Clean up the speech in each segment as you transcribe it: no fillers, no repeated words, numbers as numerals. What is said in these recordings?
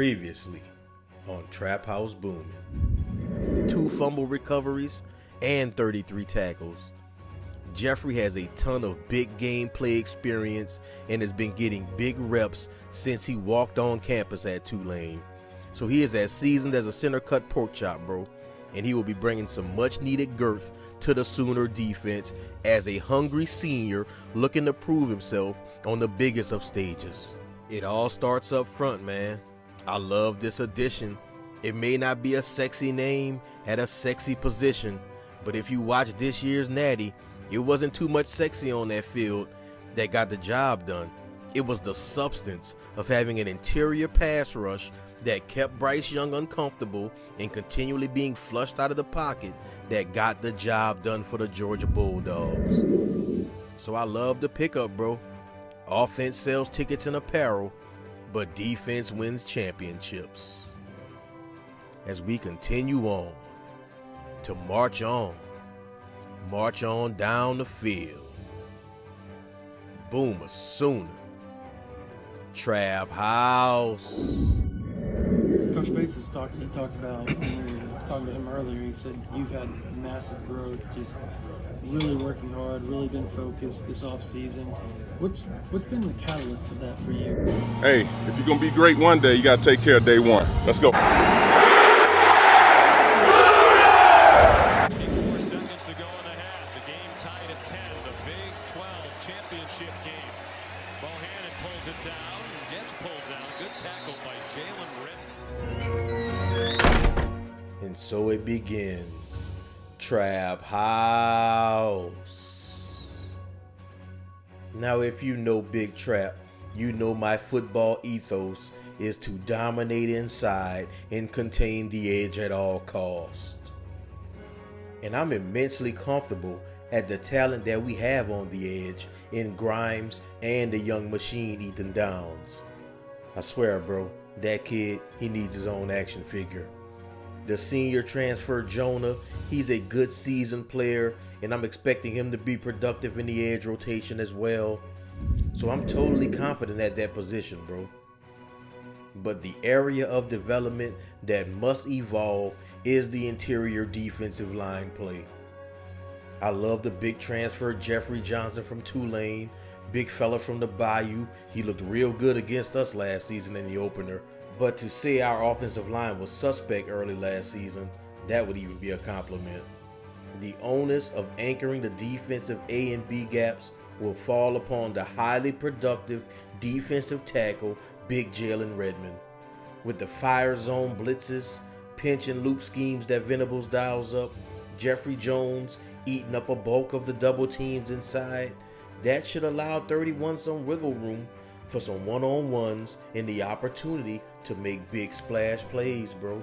Previously on Trap House Booming. 2 fumble recoveries and 33 tackles. Jeffrey has a ton of big game play experience and has been getting big reps since he walked on campus at Tulane. So he is as seasoned as a center cut pork chop, bro. And he will be bringing some much needed girth to the Sooner defense as a hungry senior looking to prove himself on the biggest of stages. It all starts up front, man. I love this addition. It may not be a sexy name at a sexy position, but if you watch this year's Natty, it wasn't too much sexy on that field that got the job done. It was the substance of having an interior pass rush that kept Bryce Young uncomfortable and continually being flushed out of the pocket that got the job done for the Georgia Bulldogs. So I love the pickup, bro. Offense sells tickets and apparel, but defense wins championships. As we continue on to march on down the field. Boomer Sooner. Trap House. Coach Bates he talked about, when we were talking to him earlier, he said you've had massive growth, just really working hard, really been focused this off season. What's been the catalyst of that for you? Hey, if you're gonna be great one day, you gotta take care of day one. Let's go. 24 seconds to go in the half. The game tied at 10. The Big 12 championship game. Bohannon pulls it down, gets pulled down. Good tackle by Jalen Redmond. And so it begins. Trap House. Now, if you know Big Trap, you know my football ethos is to dominate inside and contain the edge at all costs. And I'm immensely comfortable at the talent that we have on the edge in Grimes and the young machine Ethan Downs. I swear, bro, that kid, he needs his own action figure. The senior transfer Jonah, he's a good seasoned player, and I'm expecting him to be productive in the edge rotation as well. So I'm totally confident at that position, bro. But the area of development that must evolve is the interior defensive line play. I love the big transfer Jeffrey Johnson from Tulane, big fella from the Bayou. He looked real good against us last season in the opener. But to say our offensive line was suspect early last season, that would even be a compliment. The onus of anchoring the defensive A and B gaps will fall upon the highly productive defensive tackle, Big Jalen Redmond. With the fire zone blitzes, pinch and loop schemes that Venables dials up, Jeffrey Jones eating up a bulk of the double teams inside, that should allow 31 some wiggle room for some one-on-ones and the opportunity to make big splash plays, bro.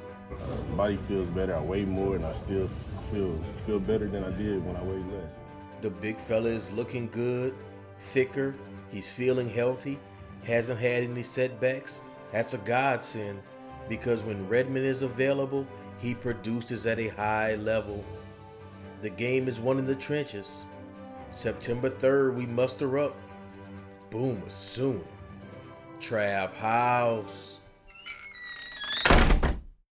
Body feels better. I weigh more, and I still feel better than I did when I weighed less. The big fella is looking good, thicker. He's feeling healthy. Hasn't had any setbacks. That's a godsend because when Redmond is available, he produces at a high level. The game is won in the trenches. September 3rd, we muster up. Boomer Sooner. Trap House.